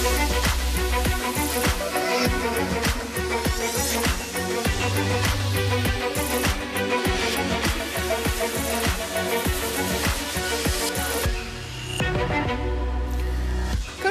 Good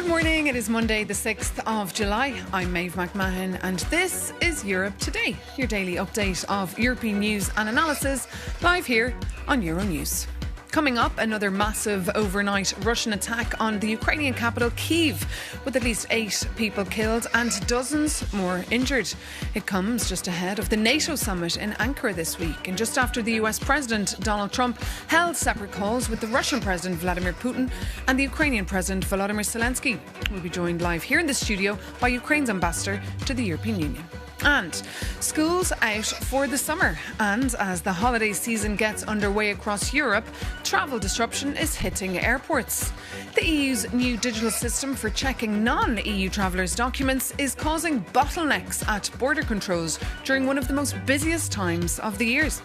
morning, it is Monday the 6th of July. I'm Maeve McMahon and this is Europe Today, your daily update of European news and analysis, live here on Euronews. Coming up, another massive overnight Russian attack on the Ukrainian capital Kiev, with at least 8 people killed and dozens more injured. It comes just ahead of the NATO summit in Ankara this week, and just after the US President Donald Trump held separate calls with the Russian President Vladimir Putin and the Ukrainian President Volodymyr Zelensky. We'll be joined live here in the studio by Ukraine's ambassador to the European Union. And schools out for the summer. And as the holiday season gets underway across Europe, travel disruption is hitting airports. The EU's new digital system for checking non-EU travellers' documents is causing bottlenecks at border controls during one of the most busiest times of the years.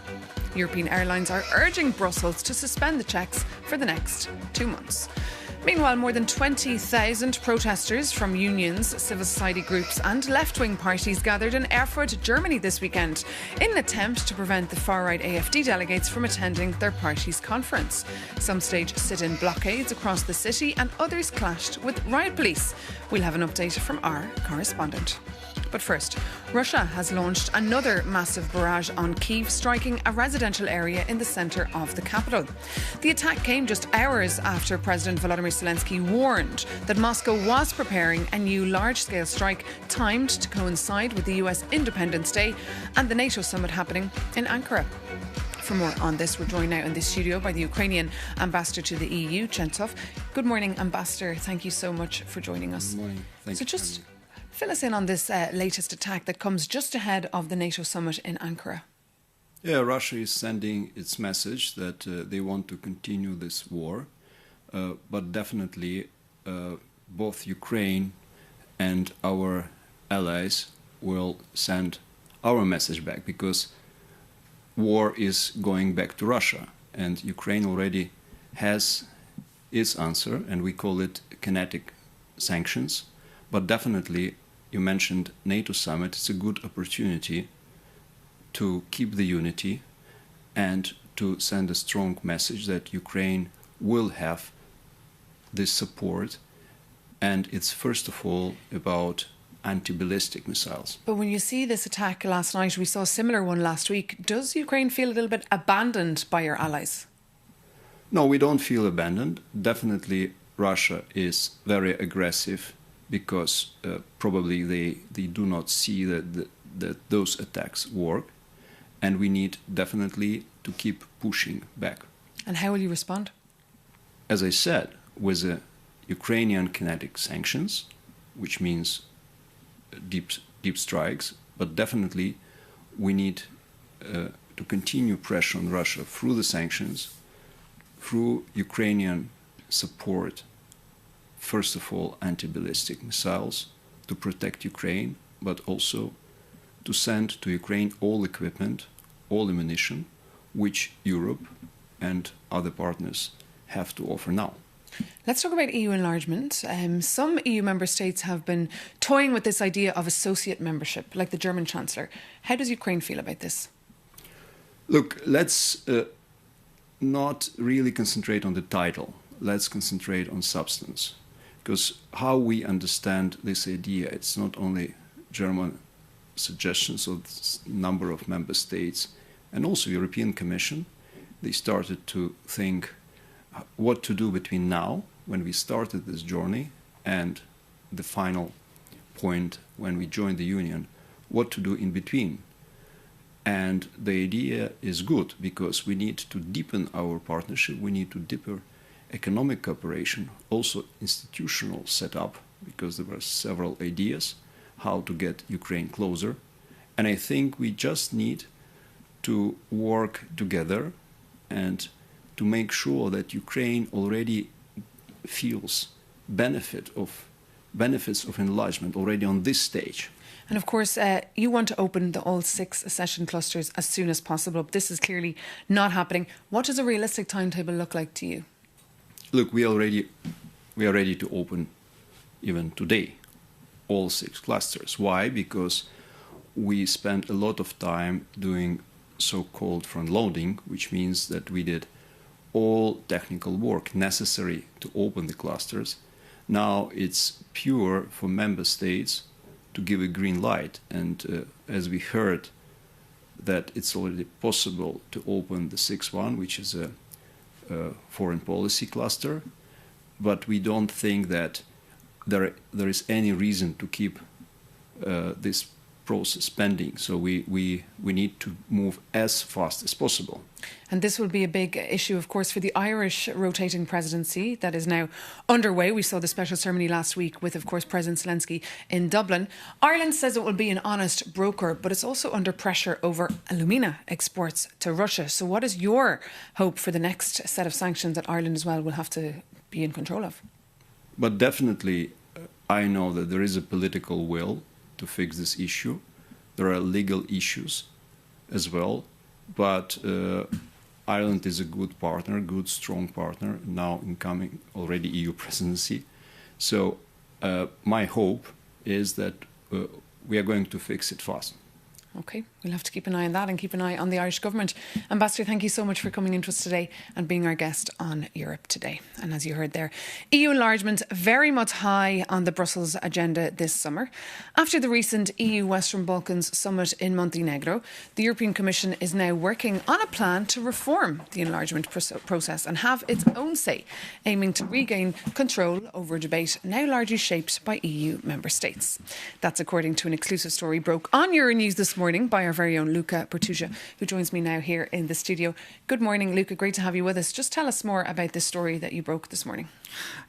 European airlines are urging Brussels to suspend the checks for the next 2 months. Meanwhile, more than 20,000 protesters from unions, civil society groups and left-wing parties gathered in Erfurt, Germany this weekend in an attempt to prevent the far-right AfD delegates from attending their party's conference. Some staged sit-in blockades across the city and others clashed with riot police. We'll have an update from our correspondent. But first, Russia has launched another massive barrage on Kiev, striking a residential area in the centre of the capital. The attack came just hours after President Volodymyr Zelensky warned that Moscow was preparing a new large-scale strike timed to coincide with the US Independence Day and the NATO summit happening in Ankara. For more on this, we're joined now in the studio by the Ukrainian ambassador to the EU, Chentov. Good morning, Ambassador. Thank you so much for joining us. Good morning. Thank you. Just fill us in on this latest attack that comes just ahead of the NATO summit in Ankara. Yeah, Russia is sending its message that they want to continue this war, but definitely both Ukraine and our allies will send our message back, because war is going back to Russia, and Ukraine already has its answer, and we call it kinetic sanctions. But definitely, you mentioned NATO summit. It's a good opportunity to keep the unity and to send a strong message that Ukraine will have this support. And it's first of all about anti-ballistic missiles. But when you see this attack last night, we saw a similar one last week. Does Ukraine feel a little bit abandoned by your allies? No, we don't feel abandoned. Definitely, Russia is very aggressive, because probably they do not see that those attacks work, and we need definitely to keep pushing back. And how will you respond? As I said, with the Ukrainian kinetic sanctions, which means deep strikes, but definitely we need to continue pressure on Russia through the sanctions, through Ukrainian support. First of all, anti-ballistic missiles to protect Ukraine, but also to send to Ukraine all equipment, all ammunition, which Europe and other partners have to offer now. Let's talk about EU enlargement. Some EU member states have been toying with this idea of associate membership, like the German Chancellor. How does Ukraine feel about this? Look, let's not really concentrate on the title. Let's concentrate on substance. Because how we understand this idea, it's not only German suggestions of a number of member states and also European Commission. They started to think what to do between now, when we started this journey, and the final point when we joined the Union, what to do in between. And the idea is good, because we need to deepen our partnership, we need to deepen economic cooperation, also institutional setup, because there were several ideas how to get Ukraine closer. And I think we just need to work together and to make sure that Ukraine already feels benefits of enlargement already on this stage. And of course, you want to open all 6 accession clusters as soon as possible. But this is clearly not happening. What does a realistic timetable look like to you? Look, we are ready to open even today, all 6 clusters. Why? Because we spent a lot of time doing so-called front-loading, which means that we did all technical work necessary to open the clusters. Now it's pure for member states to give a green light. And as we heard, that it's already possible to open the 6th one, which is a foreign policy cluster. But we don't think that there is any reason to keep this process pending. So we need to move as fast as possible. And this will be a big issue, of course, for the Irish rotating presidency that is now underway. We saw the special ceremony last week with, of course, President Zelensky in Dublin. Ireland says it will be an honest broker, but it's also under pressure over alumina exports to Russia. So what is your hope for the next set of sanctions that Ireland as well will have to be in control of? But definitely, I know that there is a political will to fix this issue. There are legal issues as well, but Ireland is a good partner, good, strong partner, now incoming already EU presidency. So my hope is that we are going to fix it fast. OK, we'll have to keep an eye on that and keep an eye on the Irish government. Ambassador, thank you so much for coming into us today and being our guest on Europe Today. And as you heard there, EU enlargement very much high on the Brussels agenda this summer. After the recent EU Western Balkans summit in Montenegro, the European Commission is now working on a plan to reform the enlargement process and have its own say, aiming to regain control over a debate now largely shaped by EU member states. That's according to an exclusive story broke on Euronews this morning by our very own Luca Bertuccia, who joins me now here in the studio. Good morning, Luca. Great to have you with us. Just tell us more about this story that you broke this morning.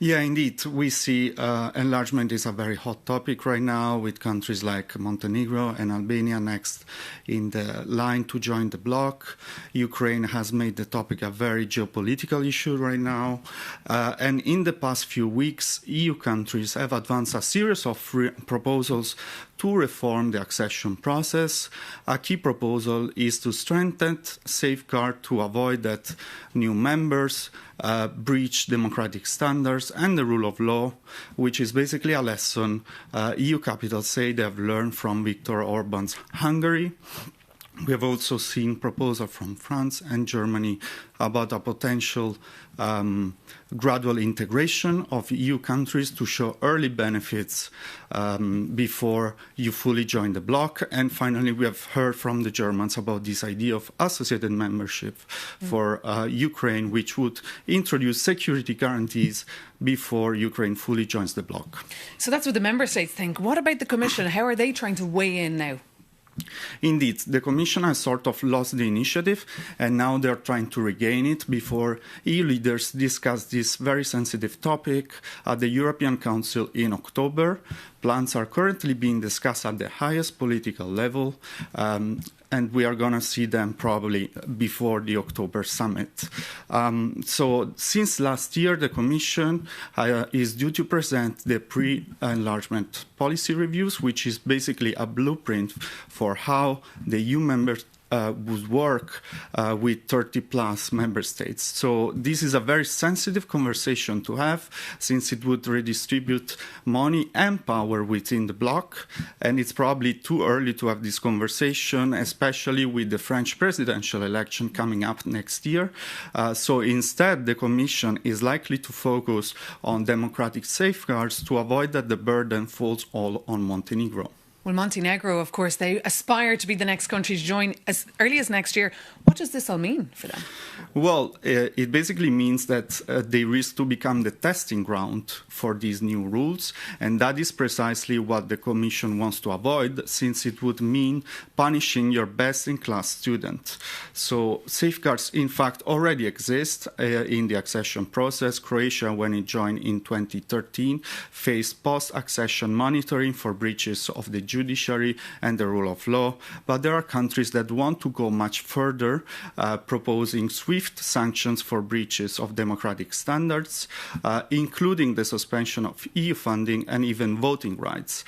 Yeah, indeed. We see enlargement is a very hot topic right now, with countries like Montenegro and Albania next in the line to join the bloc. Ukraine has made the topic a very geopolitical issue right now. And in the past few weeks, EU countries have advanced a series of proposals to reform the accession process. A key proposal is to strengthen safeguards to avoid that new members breach democratic standards and the rule of law, which is basically a lesson EU capitals say they have learned from Viktor Orban's Hungary. We have also seen proposals from France and Germany about a potential gradual integration of EU countries to show early benefits before you fully join the bloc. And finally, we have heard from the Germans about this idea of associated membership for Ukraine, which would introduce security guarantees before Ukraine fully joins the bloc. So that's what the member states think. What about the Commission? How are they trying to weigh in now? Indeed, the Commission has sort of lost the initiative, and now they're trying to regain it before EU leaders discuss this very sensitive topic at the European Council in October. Plans are currently being discussed at the highest political level, and we are going to see them probably before the October summit. So since last year, the Commission is due to present the pre-enlargement policy reviews, which is basically a blueprint for how the EU members would work with 30-plus member states. So this is a very sensitive conversation to have, since it would redistribute money and power within the bloc. And it's probably too early to have this conversation, especially with the French presidential election coming up next year. So instead, the Commission is likely to focus on democratic safeguards to avoid that the burden falls all on Montenegro. Well, Montenegro, of course, they aspire to be the next country to join as early as next year. What does this all mean for them? Well, it basically means that they risk to become the testing ground for these new rules. And that is precisely what the Commission wants to avoid, since it would mean punishing your best-in-class student. So safeguards, in fact, already exist in the accession process. Croatia, when it joined in 2013, faced post-accession monitoring for breaches of the judiciary and the rule of law. But there are countries that want to go much further, proposing swift sanctions for breaches of democratic standards, including the suspension of EU funding and even voting rights.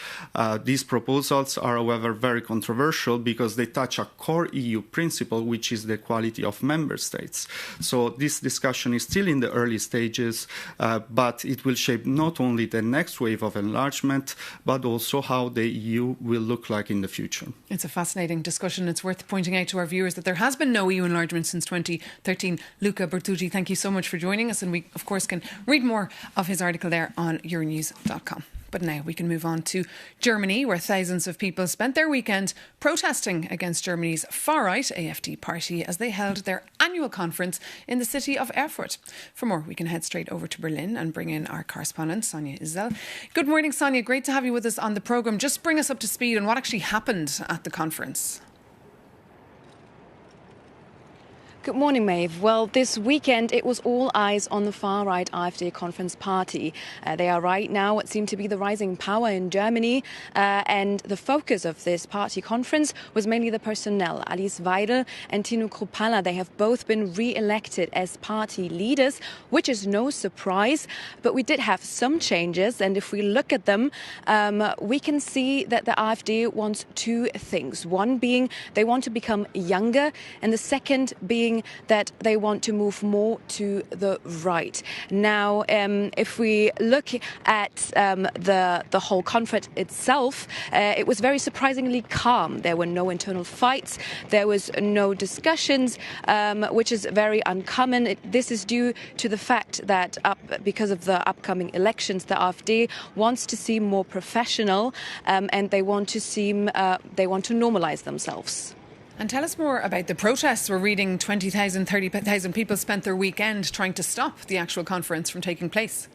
These proposals are, however, very controversial because they touch a core EU principle, which is the equality of member states. So this discussion is still in the early stages, but it will shape not only the next wave of enlargement, but also how the EU will look like in the future. It's a fascinating discussion. It's worth pointing out to our viewers that there has been no EU enlargement since 2013. Luca Bertuggi, thank you so much for joining us, and we, of course, can read more of his article there on euronews.com. But now we can move on to Germany, where thousands of people spent their weekend protesting against Germany's far-right AfD party as they held their annual conference in the city of Erfurt. For more, we can head straight over to Berlin and bring in our correspondent, Sonia Isel. Good morning, Sonia. Great to have you with us on the programme. Just bring us up to speed on what actually happened at the conference. Good morning, Maeve. Well, this weekend it was all eyes on the far-right AfD conference party. They are right now what seemed to be the rising power in Germany, and the focus of this party conference was mainly the personnel. Alice Weidel and Tino Kruppalla, they have both been re-elected as party leaders, which is no surprise, but we did have some changes, and if we look at them, we can see that the AfD wants two things. One being they want to become younger, and the second being that they want to move more to the right. Now, if we look at the whole conference itself, it was very surprisingly calm. There were no internal fights. There was no discussions, which is very uncommon. This is due to the fact that because of the upcoming elections, the AfD wants to seem more professional, and they want to normalize themselves. And tell us more about the protests. We're reading 20,000, 30,000 people spent their weekend trying to stop the actual conference from taking place.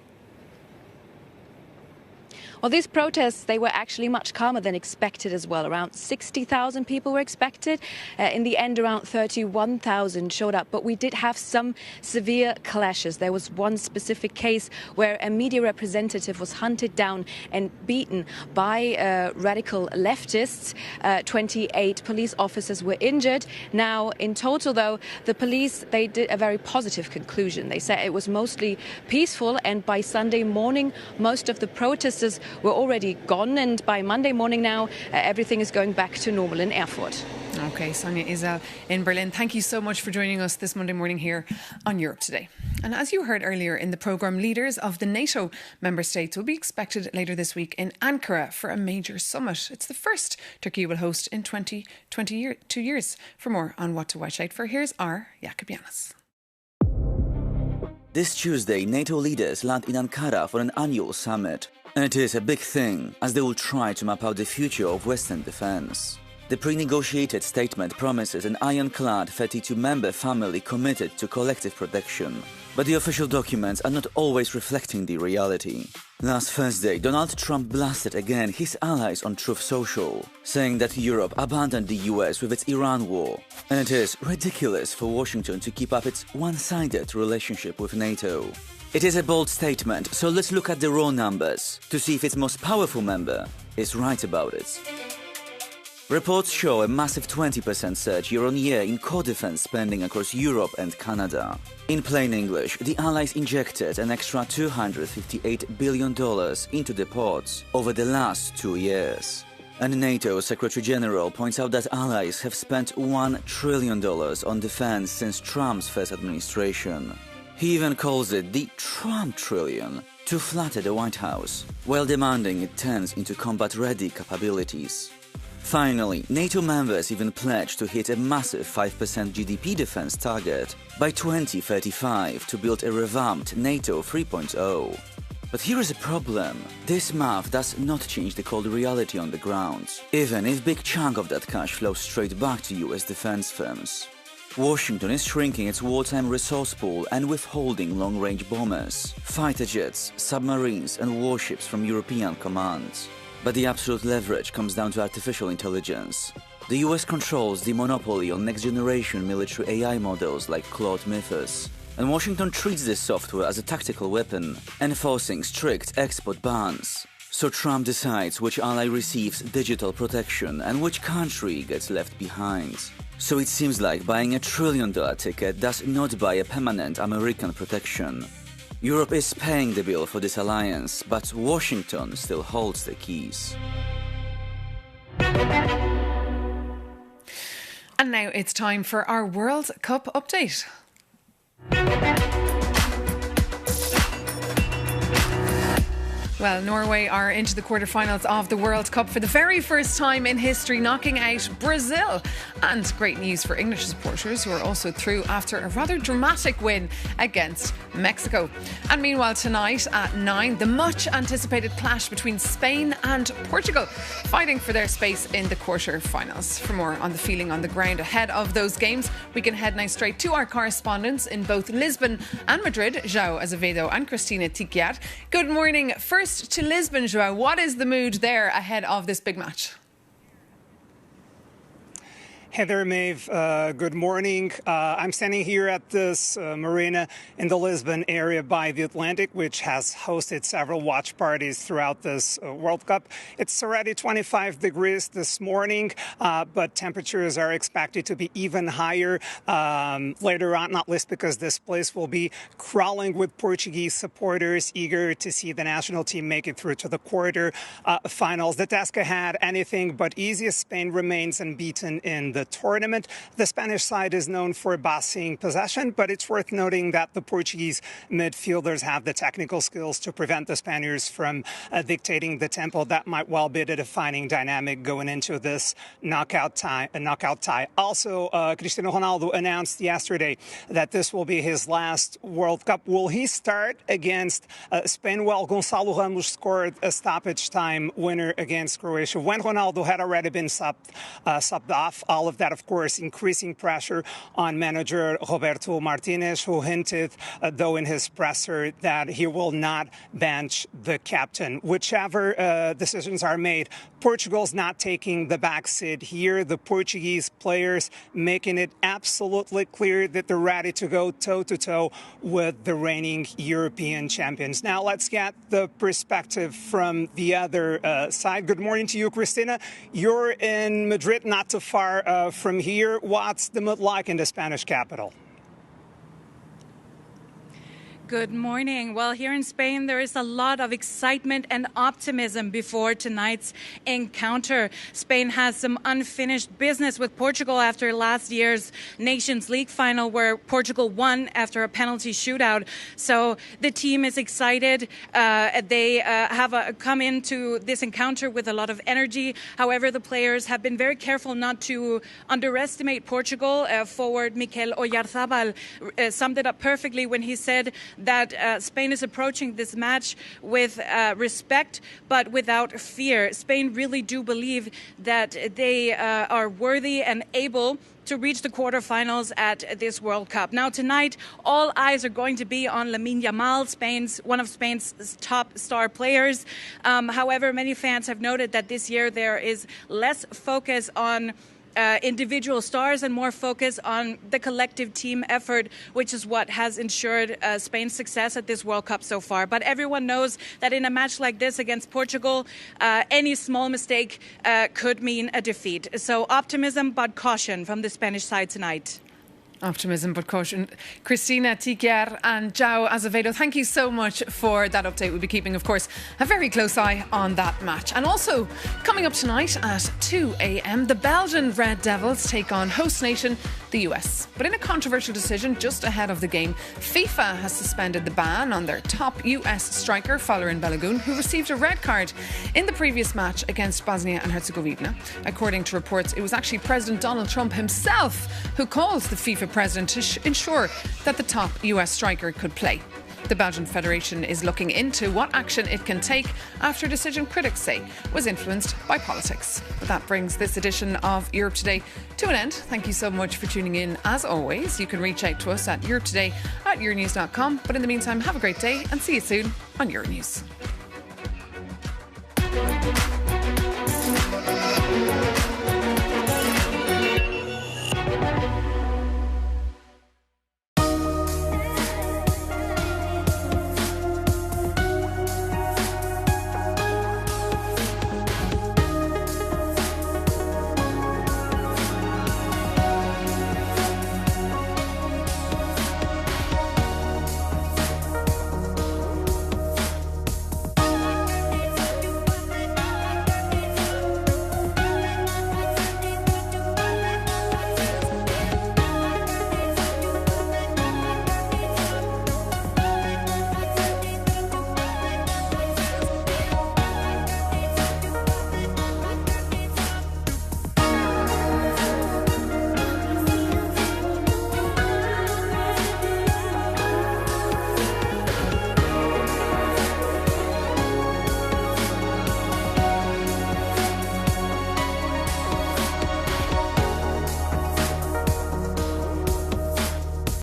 Well, these protests, they were actually much calmer than expected as well. Around 60,000 people were expected. In the end, around 31,000 showed up. But we did have some severe clashes. There was one specific case where a media representative was hunted down and beaten by radical leftists. 28 police officers were injured. Now, in total, though, the police, they did a very positive conclusion. They said it was mostly peaceful, and by Sunday morning, most of the protesters were already gone, and by Monday morning now, everything is going back to normal in Erfurt. OK, Sonia Isel in Berlin. Thank you so much for joining us this Monday morning here on Europe Today. And as you heard earlier in the programme, leaders of the NATO member states will be expected later this week in Ankara for a major summit. It's the first Turkey will host in 22 years. For more on what to watch out for, here's our Jakob Janis. This Tuesday, NATO leaders land in Ankara for an annual summit. And it is a big thing, as they will try to map out the future of Western defense. The pre-negotiated statement promises an ironclad 32-member family committed to collective protection. But the official documents are not always reflecting the reality. Last Thursday, Donald Trump blasted again his allies on Truth Social, saying that Europe abandoned the US with its Iran war. And it is ridiculous for Washington to keep up its one-sided relationship with NATO. It is a bold statement, so let's look at the raw numbers to see if its most powerful member is right about it. Reports show a massive 20% surge year-on-year in core defense spending across Europe and Canada. In plain English, the Allies injected an extra $258 billion into the pot over the last 2 years. And NATO Secretary General points out that allies have spent $1 trillion on defense since Trump's first administration. He even calls it the Trump trillion to flatter the White House, while demanding it turns into combat-ready capabilities. Finally, NATO members even pledged to hit a massive 5% GDP defense target by 2035 to build a revamped NATO 3.0. But here is a problem. This math does not change the cold reality on the ground, even if a big chunk of that cash flows straight back to US defense firms. Washington is shrinking its wartime resource pool and withholding long-range bombers, fighter jets, submarines and warships from European commands. But the absolute leverage comes down to artificial intelligence. The US controls the monopoly on next-generation military AI models like Claude Mythos, and Washington treats this software as a tactical weapon, enforcing strict export bans. So Trump decides which ally receives digital protection and which country gets left behind. So it seems like buying $1 trillion ticket does not buy a permanent American protection. Europe is paying the bill for this alliance, but Washington still holds the keys. And now it's time for our World Cup update. Well, Norway are into the quarterfinals of the World Cup for the very first time in history, knocking out Brazil. And great news for English supporters who are also through after a rather dramatic win against Mexico. And meanwhile, tonight at 9, the much anticipated clash between Spain and Portugal, fighting for their space in the quarterfinals. For more on the feeling on the ground ahead of those games, we can head now straight to our correspondents in both Lisbon and Madrid, João Azevedo and Cristina Tiquiar. Good morning. First to Lisbon, João. What is the mood there ahead of this big match? Hey there, Maeve. Good morning. I'm standing here at this marina in the Lisbon area by the Atlantic, which has hosted several watch parties throughout this World Cup. It's already 25 degrees this morning, but temperatures are expected to be even higher later on, not least because this place will be crawling with Portuguese supporters eager to see the national team make it through to the quarter-finals. The task ahead, anything but easy. Spain remains unbeaten in the tournament. The Spanish side is known for bossing possession, but it's worth noting that the Portuguese midfielders have the technical skills to prevent the Spaniards from dictating the tempo. That might well be the defining dynamic going into this knockout tie. Also, Cristiano Ronaldo announced yesterday that this will be his last World Cup. Will he start against Spain? Well, Gonçalo Ramos scored a stoppage time winner against Croatia when Ronaldo had already been subbed off. All of that, of course, increasing pressure on manager Roberto Martinez, who hinted, though, in his presser that he will not bench the captain. Whichever decisions are made, Portugal's not taking the back seat here. The Portuguese players making it absolutely clear that they're ready to go toe-to-toe with the reigning European champions. Now, let's get the perspective from the other side. Good morning to you, Cristina. You're in Madrid, not too far from here. What's the mood like in the Spanish capital? Good morning. Well, here in Spain, there is a lot of excitement and optimism before tonight's encounter. Spain has some unfinished business with Portugal after last year's Nations League final, where Portugal won after a penalty shootout. So the team is excited. They have come into this encounter with a lot of energy. However, the players have been very careful not to underestimate Portugal. Forward Mikel Oyarzabal summed it up perfectly when he said that Spain is approaching this match with respect, but without fear. Spain really do believe that they are worthy and able to reach the quarterfinals at this World Cup. Now, tonight, all eyes are going to be on Lamine Yamal, one of Spain's top star players. However, many fans have noted that this year there is less focus on individual stars and more focus on the collective team effort, which is what has ensured Spain's success at this World Cup so far. But everyone knows that in a match like this against Portugal, any small mistake could mean a defeat. So optimism but caution from the Spanish side tonight. Optimism but caution. Cristina Tiquiar and João Azevedo, thank you so much for that update. We'll be keeping, of course, a very close eye on that match. And also, coming up tonight at 2 a.m, the Belgian Red Devils take on host nation, the US. But in a controversial decision just ahead of the game, FIFA has suspended the ban on their top US striker, Folarin Balogun, who received a red card in the previous match against Bosnia and Herzegovina. According to reports, it was actually President Donald Trump himself who called the FIFA president to ensure that the top US striker could play. The Belgian Federation is looking into what action it can take after a decision critics say was influenced by politics. But that brings this edition of Europe Today to an end. Thank you so much for tuning in. As always, you can reach out to us at europetoday@euronews.com. But in the meantime, have a great day and see you soon on Euronews.